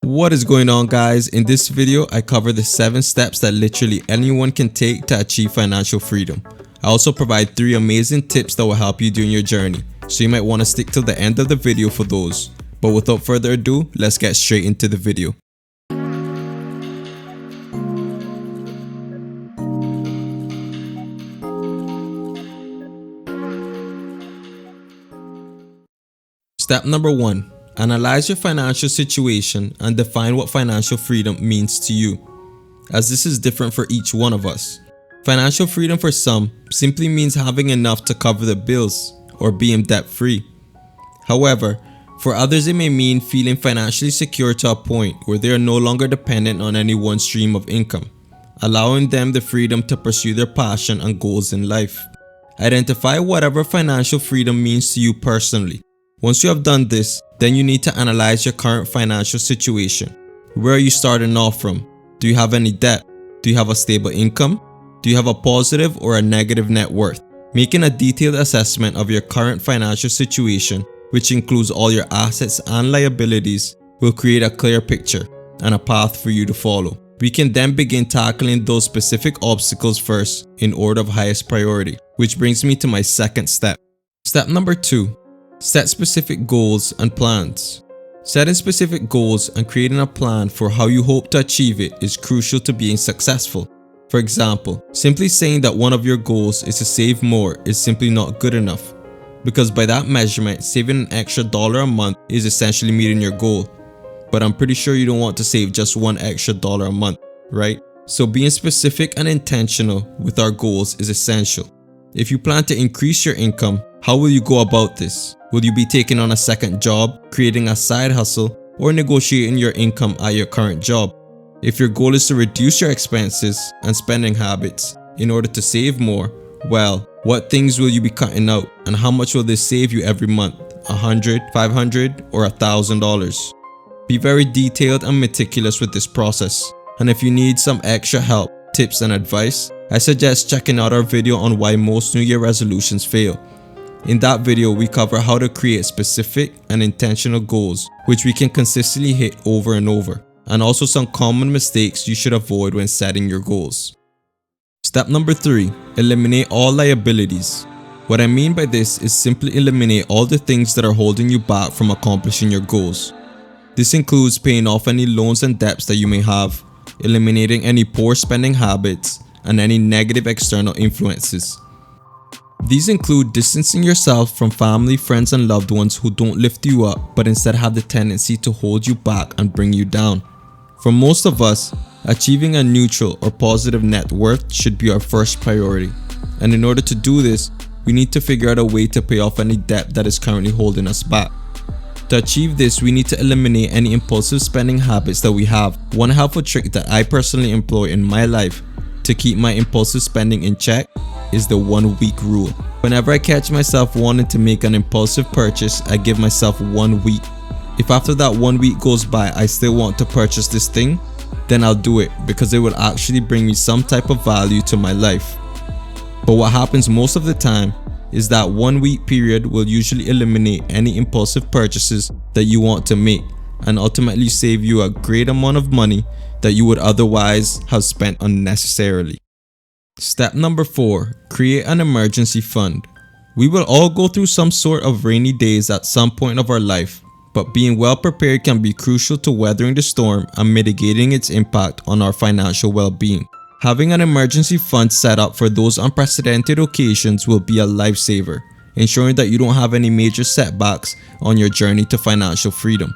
What is going on, guys? In this video, I cover the 7 steps that literally anyone can take to achieve financial freedom. I also provide 3 amazing tips that will help you during your journey, so you might want to stick till the end of the video for those. But without further ado, let's get straight into the video. Step number 1. Analyze your financial situation and define what financial freedom means to you, as this is different for each one of us. Financial freedom for some simply means having enough to cover the bills or being debt-free. However, for others it may mean feeling financially secure to a point where they are no longer dependent on any one stream of income, allowing them the freedom to pursue their passion and goals in life. Identify whatever financial freedom means to you personally. Once you have done this, then you need to analyze your current financial situation. Where are you starting off from? Do you have any debt? Do you have a stable income? Do you have a positive or a negative net worth? Making a detailed assessment of your current financial situation, which includes all your assets and liabilities, will create a clear picture and a path for you to follow. We can then begin tackling those specific obstacles first in order of highest priority, which brings me to my second step. Step number 2. Set specific goals and plans. Setting specific goals and creating a plan for how you hope to achieve it is crucial to being successful. For example, simply saying that one of your goals is to save more is simply not good enough, because by that measurement, saving an extra $1 a month is essentially meeting your goal. But I'm pretty sure you don't want to save just one extra $1 a month, right? So being specific and intentional with our goals is essential. If you plan to increase your income, how will you go about this? Will you be taking on a second job, creating a side hustle, or negotiating your income at your current job? If your goal is to reduce your expenses and spending habits in order to save more, well, what things will you be cutting out, and how much will this save you every month? $100, $500, or $1,000? Be very detailed and meticulous with this process. And if you need some extra help, tips, and advice, I suggest checking out our video on why most New Year resolutions fail. In that video, we cover how to create specific and intentional goals which we can consistently hit over and over, and also some common mistakes you should avoid when setting your goals. Step number 3. Eliminate all liabilities. What I mean by this is simply eliminate all the things that are holding you back from accomplishing your goals. This includes paying off any loans and debts that you may have, eliminating any poor spending habits, and any negative external influences. These include distancing yourself from family, friends, and loved ones who don't lift you up but instead have the tendency to hold you back and bring you down. For most of us, achieving a neutral or positive net worth should be our first priority. And in order to do this, we need to figure out a way to pay off any debt that is currently holding us back. To achieve this, we need to eliminate any impulsive spending habits that we have. One helpful trick that I personally employ in my life to keep my impulsive spending in check is the 1 week rule. Whenever I catch myself wanting to make an impulsive purchase, I give myself 1 week. If after that 1 week goes by I still want to purchase this thing, then I'll do it because it will actually bring me some type of value to my life. But what happens most of the time is that 1 week period will usually eliminate any impulsive purchases that you want to make and ultimately save you a great amount of money that you would otherwise have spent unnecessarily. Step number 4. Create an emergency fund. We will all go through some sort of rainy days at some point of our life, but being well prepared can be crucial to weathering the storm and mitigating its impact on our financial well-being. Having an emergency fund set up for those unprecedented occasions will be a lifesaver, ensuring that you don't have any major setbacks on your journey to financial freedom.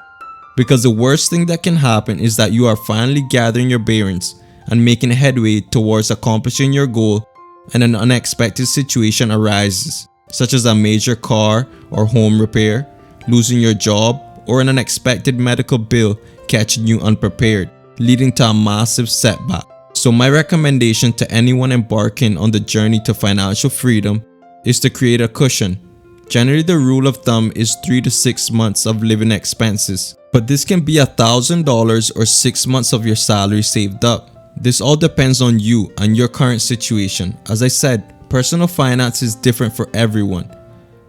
Because the worst thing that can happen is that you are finally gathering your bearings and making headway towards accomplishing your goal, and an unexpected situation arises, such as a major car or home repair, losing your job, or an unexpected medical bill catching you unprepared, leading to a massive setback. So my recommendation to anyone embarking on the journey to financial freedom is to create a cushion. Generally, the rule of thumb is 3 to 6 months of living expenses, but this can be $1,000 or 6 months of your salary saved up. This all depends on you and your current situation. As I said, personal finance is different for everyone,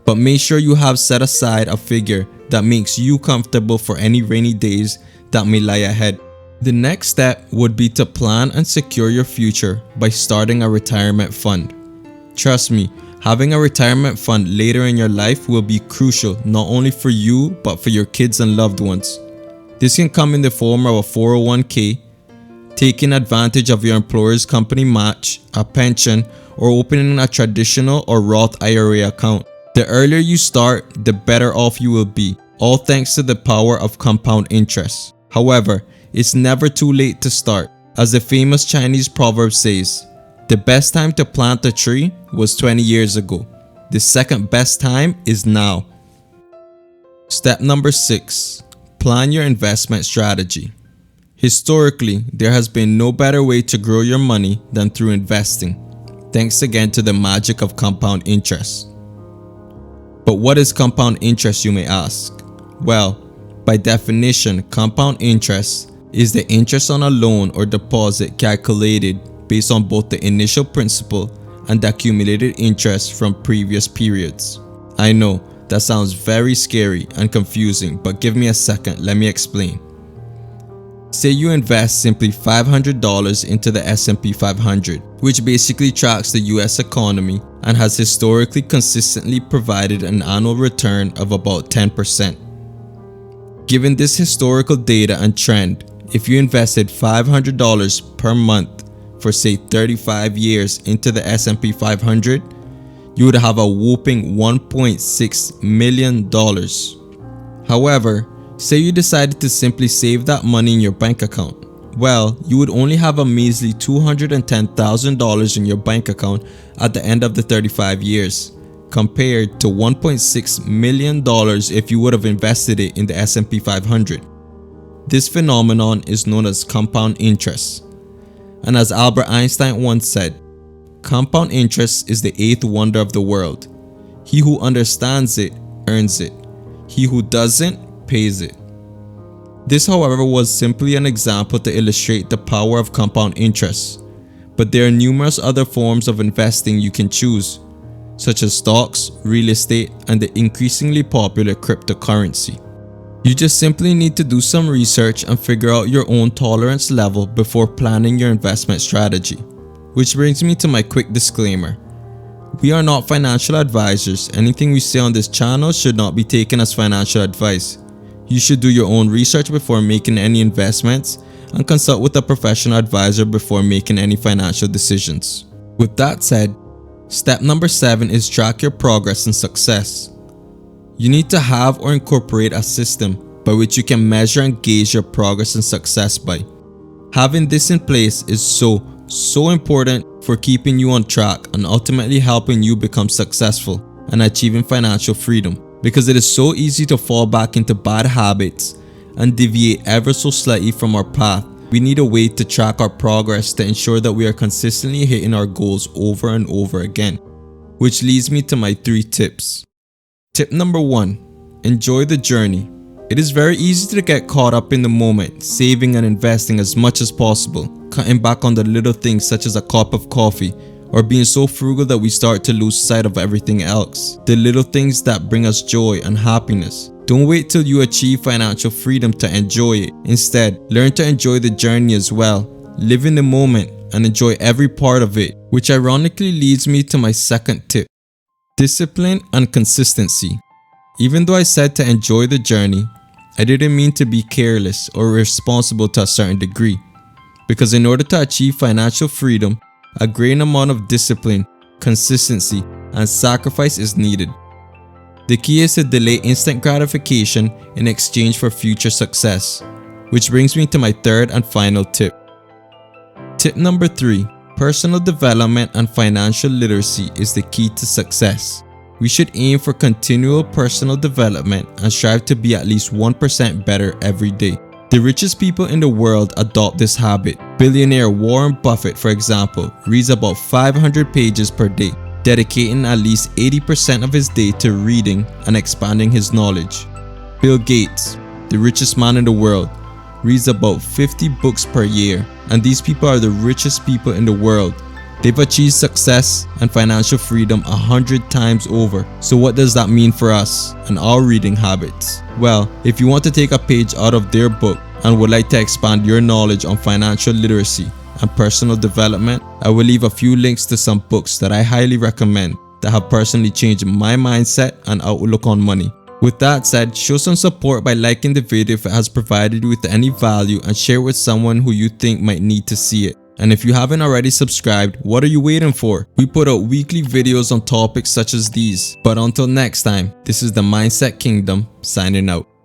but make sure you have set aside a figure that makes you comfortable for any rainy days that may lie ahead. The next step would be to plan and secure your future by starting a retirement fund. Trust me, having a retirement fund later in your life will be crucial not only for you but for your kids and loved ones. This can come in the form of a 401k, taking advantage of your employer's company match, a pension, or opening a traditional or Roth IRA account. The earlier you start, the better off you will be, all thanks to the power of compound interest. However, it's never too late to start. As the famous Chinese proverb says, the best time to plant a tree was 20 years ago. The second best time is now. Step number 6. Plan your investment strategy. Historically, there has been no better way to grow your money than through investing, thanks again to the magic of compound interest. But what is compound interest, you may ask? Well, by definition, compound interest is the interest on a loan or deposit calculated based on both the initial principal and the accumulated interest from previous periods. I know, that sounds very scary and confusing, but give me a second, let me explain. Say you invest simply $500 into the S&P 500, which basically tracks the US economy and has historically consistently provided an annual return of about 10%. Given this historical data and trend, if you invested $500 per month for say 35 years into the S&P 500, you would have a whopping $1.6 million. However, say you decided to simply save that money in your bank account. Well, you would only have a measly $210,000 in your bank account at the end of the 35 years, compared to $1.6 million if you would have invested it in the S&P 500. This phenomenon is known as compound interest. And as Albert Einstein once said, compound interest is the eighth wonder of the world. He who understands it earns it. He who doesn't pays it. This, however, was simply an example to illustrate the power of compound interest. But there are numerous other forms of investing you can choose, such as stocks, real estate, and the increasingly popular cryptocurrency. You just simply need to do some research and figure out your own tolerance level before planning your investment strategy. Which brings me to my quick disclaimer. We are not financial advisors. Anything we say on this channel should not be taken as financial advice. You should do your own research before making any investments and consult with a professional advisor before making any financial decisions. With that said, step number 7 is track your progress and success. You need to have or incorporate a system by which you can measure and gauge your progress and success by. Having this in place is so important for keeping you on track and ultimately helping you become successful and achieving financial freedom, because it is so easy to fall back into bad habits and deviate ever so slightly from our path. We need a way to track our progress to ensure that we are consistently hitting our goals over and over again. Which leads me to my 3 tips. Tip number 1. Enjoy the journey. It is very easy to get caught up in the moment, saving and investing as much as possible, cutting back on the little things such as a cup of coffee, or being so frugal that we start to lose sight of everything else. The little things that bring us joy and happiness. Don't wait till you achieve financial freedom to enjoy it. Instead, learn to enjoy the journey as well. Live in the moment and enjoy every part of it, which ironically leads me to my 2nd tip. Discipline and consistency. Even though I said to enjoy the journey, I didn't mean to be careless or irresponsible to a certain degree. Because in order to achieve financial freedom, a great amount of discipline, consistency, and sacrifice is needed. The key is to delay instant gratification in exchange for future success, which brings me to my 3rd and final tip. Tip number 3. Personal development and financial literacy is the key to success. We should aim for continual personal development and strive to be at least 1% better every day. The richest people in the world adopt this habit. Billionaire Warren Buffett, for example, reads about 500 pages per day, dedicating at least 80% of his day to reading and expanding his knowledge. Bill Gates, the richest man in the world, reads about 50 books per year, and these people are the richest people in the world. They've achieved success and financial freedom 100 times over. So what does that mean for us and our reading habits? Well, if you want to take a page out of their book and would like to expand your knowledge on financial literacy and personal development, I will leave a few links to some books that I highly recommend that have personally changed my mindset and outlook on money. With that said, show some support by liking the video if it has provided you with any value, and share with someone who you think might need to see it. And if you haven't already subscribed, what are you waiting for? We put out weekly videos on topics such as these. But until next time, this is the Mindset Kingdom signing out.